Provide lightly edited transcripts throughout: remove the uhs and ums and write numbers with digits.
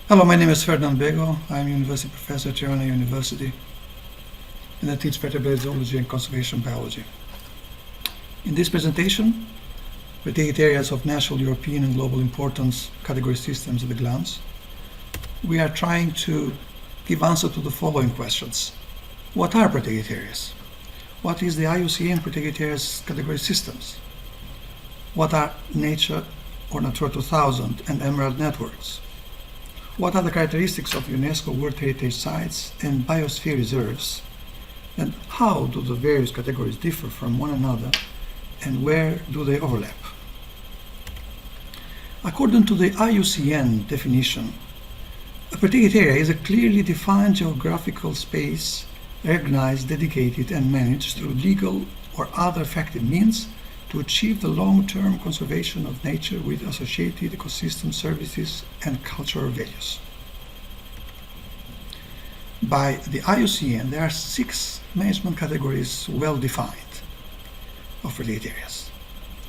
Hello, my name is Ferdinand Bego. I'm University Professor at Tirana University, and I teach vertebrate zoology and conservation biology. In this presentation, protected areas of national, European, and global importance category systems at a glance, we are trying to give answer to the following questions. What are protected areas? What is the IUCN protected areas category systems? What are nature or NATURA 2000 and Emerald networks? What are the characteristics of UNESCO World Heritage Sites and Biosphere reserves? And how do the various categories differ from one another, and where do they overlap? According to the IUCN definition, a protected area is a clearly defined geographical space recognized, dedicated, and managed through legal or other effective means to achieve the long-term conservation of nature with associated ecosystem services and cultural values. By the IUCN, there are 6 management categories well defined of protected areas.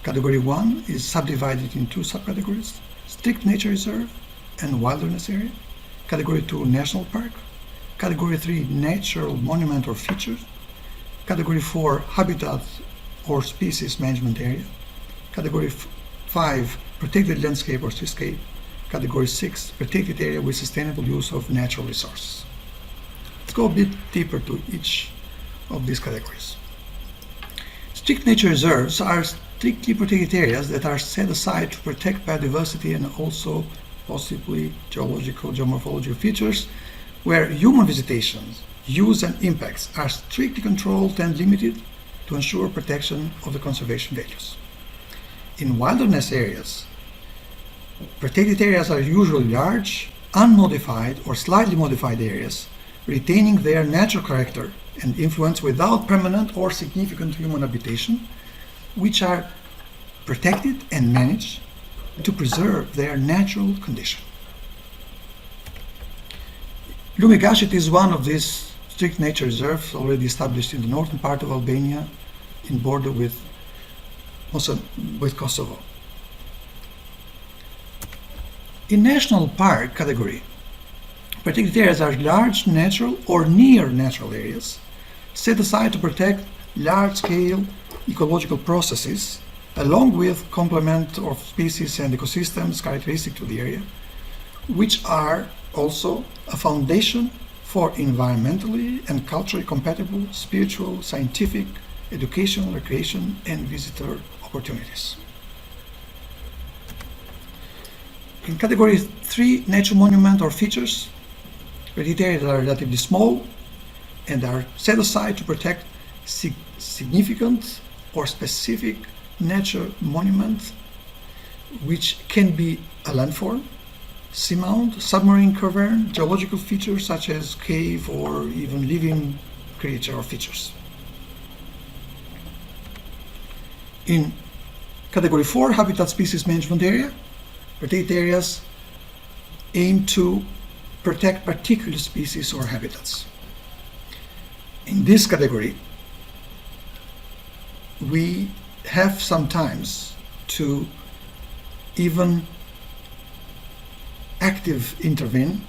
Category 1 is subdivided in 2 subcategories: strict nature reserve and wilderness area. Category 2, national park. Category 3, natural monument or features. Category 4, habitat or species management area. Category 5, protected landscape or seascape. Category 6, protected area with sustainable use of natural resources. Let's go a bit deeper to each of these categories. Strict nature reserves are strictly protected areas that are set aside to protect biodiversity and also possibly geological, geomorphological features where human visitation, use, and impacts are strictly controlled and limited to ensure protection of the conservation values. In wilderness areas, protected areas are usually large, unmodified or slightly modified areas, retaining their natural character and influence without permanent or significant human habitation, which are protected and managed to preserve their natural condition. Lumigashit is one of these strict nature reserves already established in the northern part of Albania, in border with Kosovo. In national park category, protected areas are large natural or near natural areas set aside to protect large-scale ecological processes along with complement of species and ecosystems characteristic to the area, which are also a foundation for environmentally and culturally compatible spiritual, scientific, educational, recreation, and visitor opportunities. In category 3, nature monument or features, protected areas are relatively small and are set aside to protect significant or specific nature monument, which can be a landform, seamount, submarine cavern, geological features such as cave or even living creature or features. In category 4, habitat species management area, protected areas aim to protect particular species or habitats. In this category, we have sometimes to even active intervene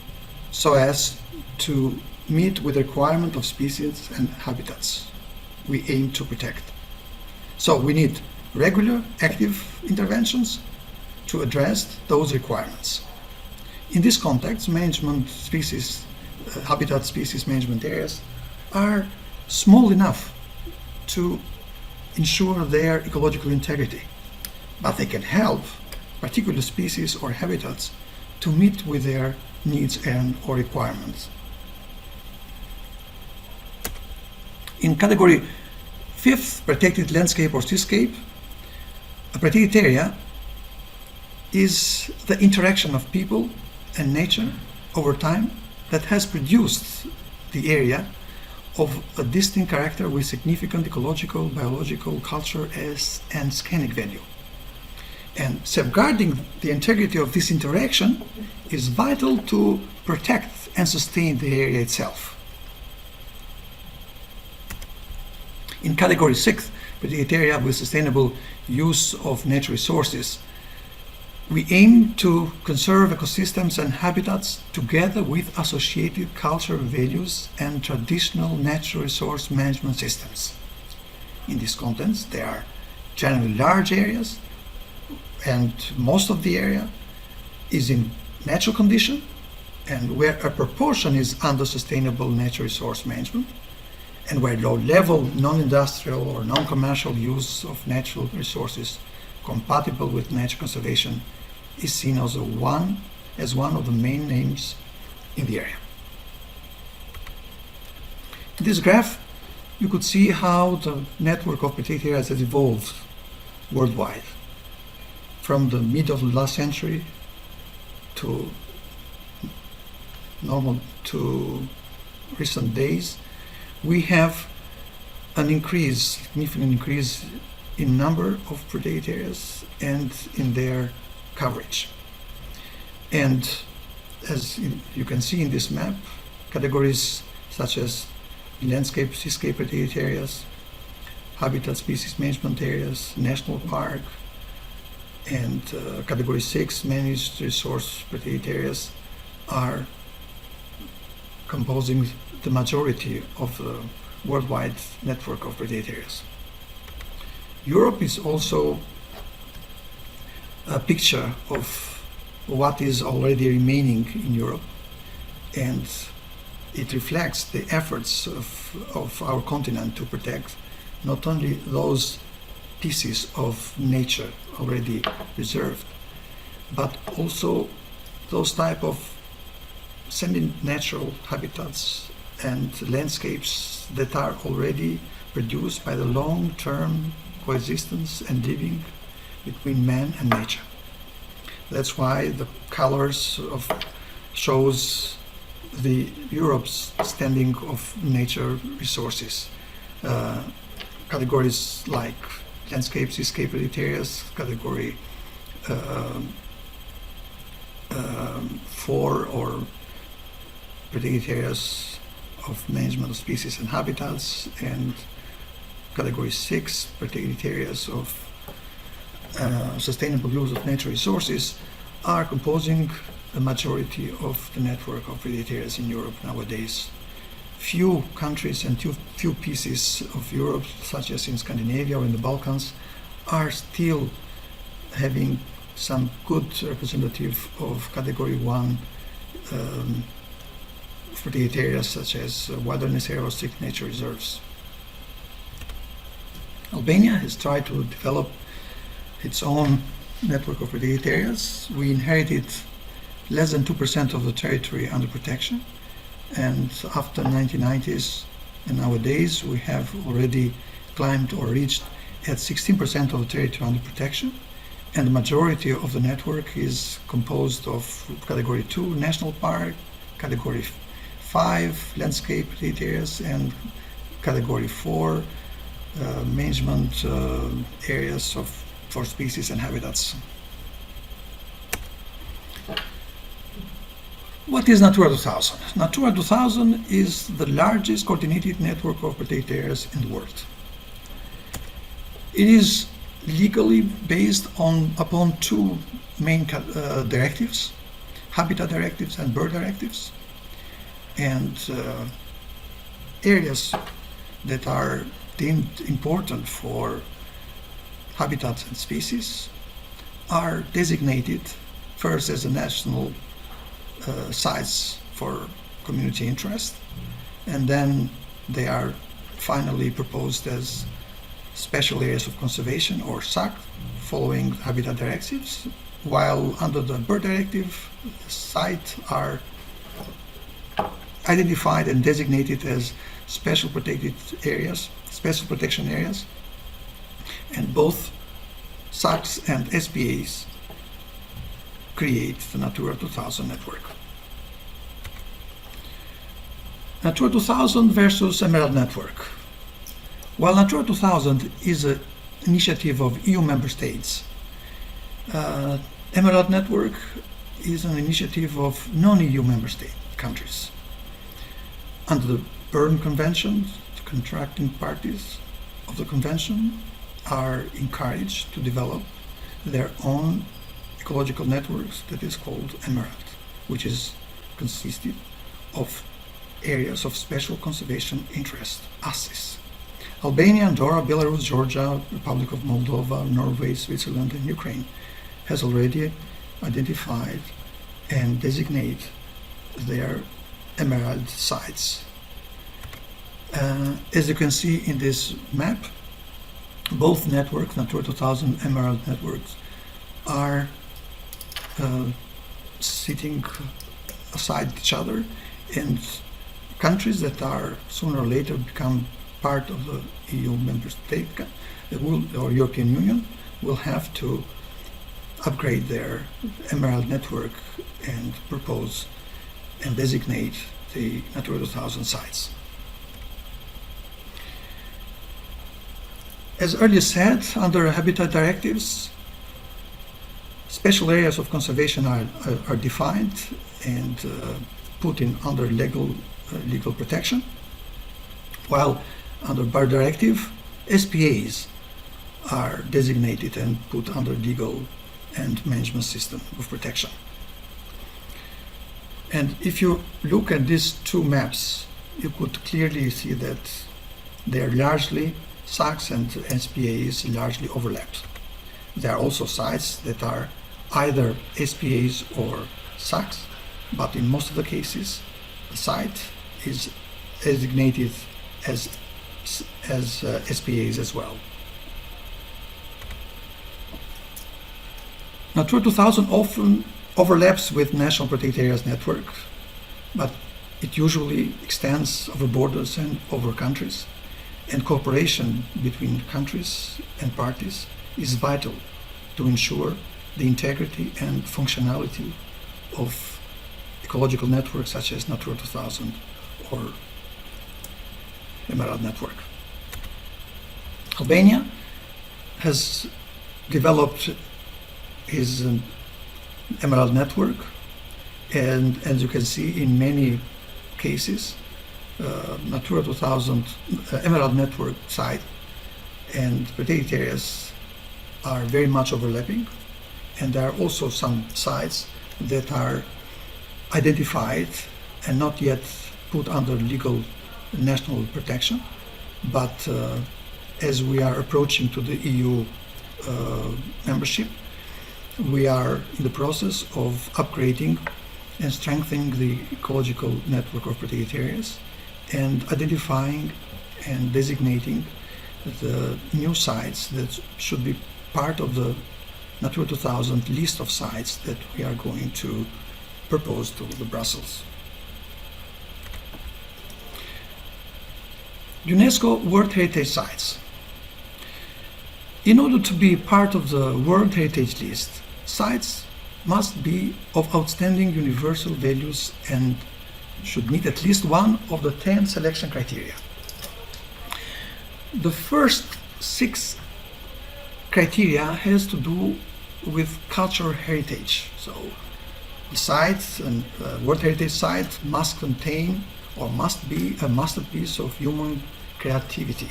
so as to meet with the requirement of species and habitats we aim to protect. So we need regular active interventions to address those requirements. In this context, management species, habitat species management areas are small enough to ensure their ecological integrity, but they can help particular species or habitats to meet with their needs and or requirements. In category 5th, protected landscape or seascape, a protected area is the interaction of people and nature over time that has produced the area of a distinct character with significant ecological, biological, cultural, and scenic value. And safeguarding the integrity of this interaction is vital to protect and sustain the area itself. In category 6, protected area with sustainable use of natural resources, We aim to conserve ecosystems and habitats together with associated cultural values and traditional natural resource management systems. In this context, there are generally large areas, and most of the area is in natural condition, and where a proportion is under sustainable natural resource management, and where low-level, non-industrial or non-commercial use of natural resources compatible with nature conservation is seen as one of the main aims in the area. In this graph, you could see how the network of protected areas has evolved worldwide. From the mid of the last century to recent days, we have an increase, significant increase in number of protected areas and in their coverage. And as you can see in this map, categories such as landscape, seascape protected areas, habitat species management areas, national park, and category 6 managed resource protected areas are composing the majority of the worldwide network of protected areas. Europe is also a picture of what is already remaining in Europe, and it reflects the efforts of our continent to protect not only those pieces of nature already reserved, but also those type of semi-natural habitats and landscapes that are already produced by the long-term coexistence and living between man and nature. That's why the colors shows the Europe's standing of nature resources. Categories like landscape, seascape protected areas, category 4 or protected areas of management of species and habitats, and category 6 protected areas of sustainable use of natural resources are composing the majority of the network of protected areas in Europe nowadays. Few countries and few pieces of Europe, such as in Scandinavia or in the Balkans, are still having some good representative of category 1 protected areas, such as wilderness areas or strict nature reserves. Albania has tried to develop its own network of protected areas. We inherited less than 2% of the territory under protection, and after 1990s and nowadays we have already climbed or reached at 16% of the territory under protection, and the majority of the network is composed of category 2 national park, category 5 landscape protected areas, and category 4 management areas for species and habitats. What is NATURA 2000? NATURA 2000 is the largest coordinated network of protected areas in the world. It is legally based upon two main directives, habitat directives and bird directives, and areas that are deemed important for habitats and species are designated first as a national sites for community interest, and then they are finally proposed as special areas of conservation or SAC following habitat directives, while under the bird directive, sites are identified and designated as special protected areas, special protection areas, and both SACs and SPAs create the NATURA 2000 network. NATURA 2000 versus Emerald Network. While NATURA 2000 is an initiative of EU member states, Emerald Network is an initiative of non-EU member state countries. Under the Berne Convention, the contracting parties of the convention are encouraged to develop their own ecological networks that is called Emerald, which is consisted of areas of special conservation interest, ASIS. Albania, Andorra, Belarus, Georgia, Republic of Moldova, Norway, Switzerland, and Ukraine has already identified and designate their emerald sites. As you can see in this map, both networks, Natura 2000 emerald networks, are sitting aside each other, and countries that are sooner or later become part of the EU member state or European Union will have to upgrade their emerald network and propose and designate the Natura 2000 sites. As earlier said, under habitat directives, special areas of conservation are defined and put in under legal protection, while under Bird Directive, SPAs are designated and put under legal and management system of protection. And if you look at these two maps, you could clearly see that they are largely SACs and SPAs largely overlapped. There are also sites that are either SPAs or SACs, but in most of the cases, the site is designated as SPAs as well. Natura 2000 often overlaps with National Protected Areas Network, but it usually extends over borders and over countries, and cooperation between countries and parties is vital to ensure the integrity and functionality of ecological networks such as Natura 2000 or Emerald Network. Albania has developed his Emerald Network, and as you can see in many cases, Natura 2000 Emerald Network site and protected areas are very much overlapping, and there are also some sites that are identified and not yet put under legal national protection, but as we are approaching to the EU membership, we are in the process of upgrading and strengthening the ecological network of protected areas and identifying and designating the new sites that should be part of the Natura 2000 list of sites that we are going to propose to the Brussels. UNESCO World Heritage Sites. In order to be part of the World Heritage List, sites must be of outstanding universal values and should meet at least one of the 10 selection criteria. The first 6 criteria has to do with cultural heritage. So the site and World Heritage Site must contain or must be a masterpiece of human creativity.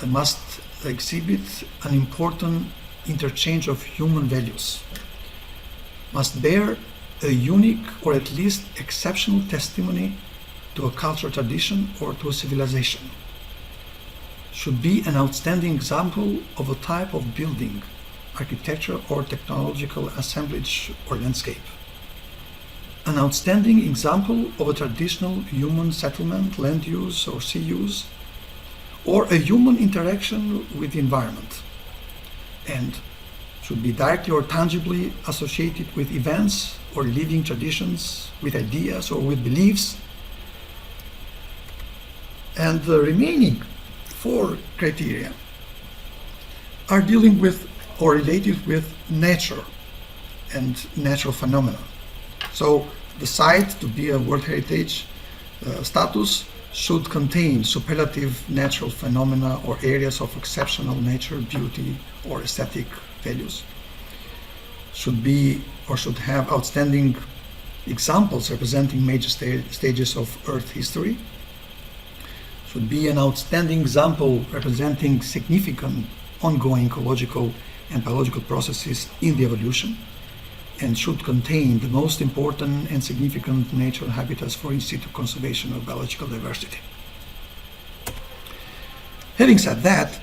It must exhibit an important interchange of human values, must bear a unique or at least exceptional testimony to a cultural tradition or to a civilization, should be an outstanding example of a type of building, architecture or technological assemblage or landscape, an outstanding example of a traditional human settlement, land use or sea use, or a human interaction with the environment, and should be directly or tangibly associated with events or living traditions, with ideas or with beliefs. And the remaining 4 criteria are dealing with or related with nature and natural phenomena. So the site, to be a World Heritage status, should contain superlative natural phenomena or areas of exceptional nature, beauty, or aesthetic values. Should be or should have outstanding examples representing major stages of Earth history. Should be an outstanding example representing significant ongoing ecological and biological processes in the evolution, and should contain the most important and significant natural habitats for in situ conservation of biological diversity. Having said that,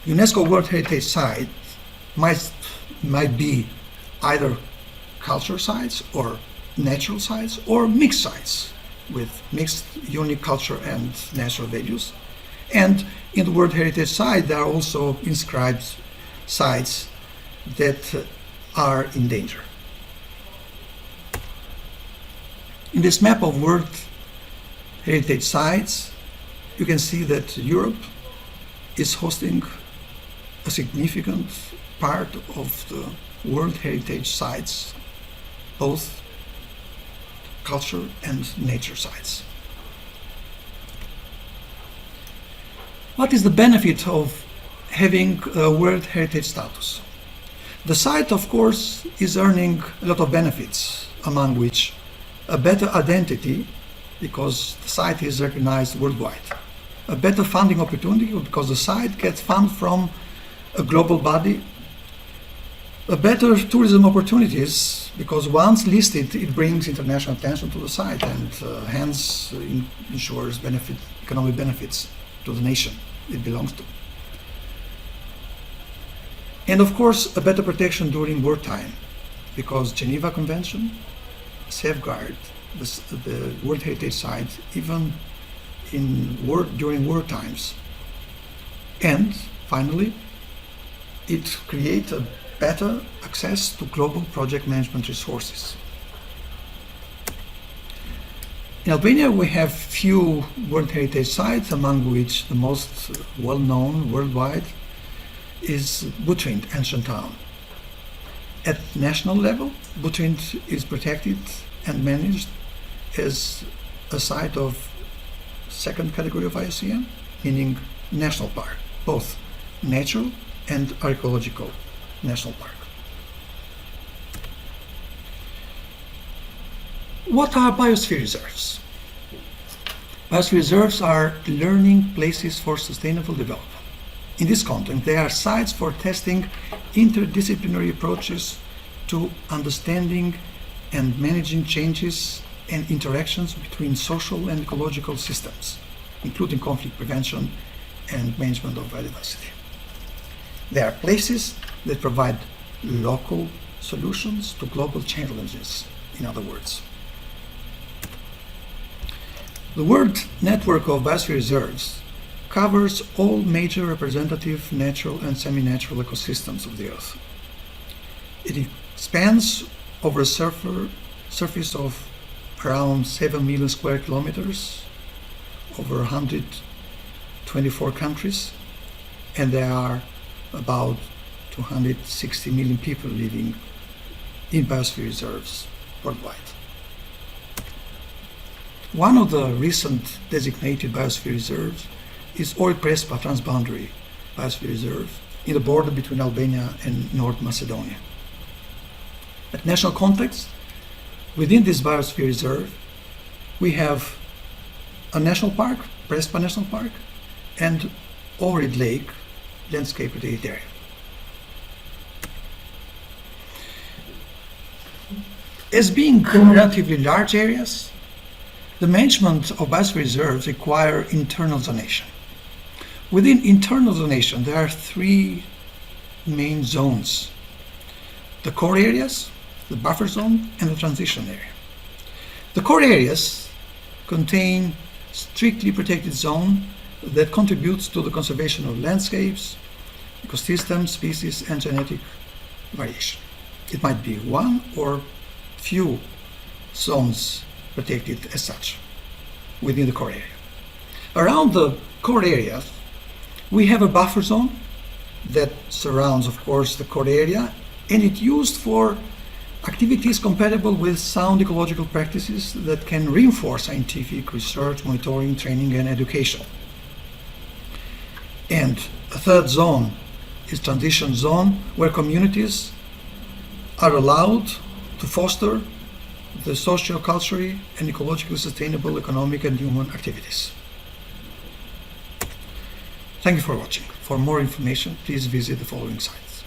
UNESCO World Heritage Site might be either cultural sites or natural sites or mixed sites with mixed unique culture and natural values. And in the World Heritage Site there are also inscribed sites that are in danger. In this map of World Heritage Sites, you can see that Europe is hosting a significant part of the World Heritage Sites, both culture and nature sites. What is the benefit of having a World Heritage status? The site, of course, is earning a lot of benefits, among which a better identity, because the site is recognized worldwide, a better funding opportunity, because the site gets funded from a global body, a better tourism opportunities, because once listed it brings international attention to the site and hence ensures economic benefits to the nation it belongs to. And of course a better protection during wartime, because Geneva Convention safeguard the World Heritage Site even during war times. And finally, it creates a better access to global project management resources. In Albania we have few World Heritage Sites, among which the most well-known worldwide is Butrint, ancient town. At national level, Butrint is protected and managed as a site of second category of IUCN, meaning national park, both natural and archaeological national park. What are biosphere reserves? Biosphere reserves are learning places for sustainable development. In this context, they are sites for testing interdisciplinary approaches to understanding and managing changes and interactions between social and ecological systems, including conflict prevention and management of biodiversity. They are places that provide local solutions to global challenges, in other words. The World Network of Biosphere Reserves covers all major representative natural and semi-natural ecosystems of the Earth. It spans over a surface of around 7 million square kilometers, over 124 countries, and there are about 260 million people living in biosphere reserves worldwide. One of the recent designated biosphere reserves is Ohrid-Prespa Transboundary Biosphere Reserve in the border between Albania and North Macedonia. At national context, within this biosphere reserve, we have a national park, Prespa National Park, and Ohrid Lake landscape protected area. As being relatively large areas, the management of biosphere reserves require internal zonation. Within internal zonation, there are three main zones: the core areas, the buffer zone, and the transition area. The core areas contain strictly protected zone that contributes to the conservation of landscapes, ecosystems, species, and genetic variation. It might be one or few zones protected as such within the core area. Around the core areas, we have a buffer zone that surrounds, of course, the core area, and it's used for activities compatible with sound ecological practices that can reinforce scientific research, monitoring, training, and education. And a third zone is transition zone, where communities are allowed to foster the socio-culturally and ecologically sustainable economic and human activities. Thank you for watching. For more information, please visit the following sites.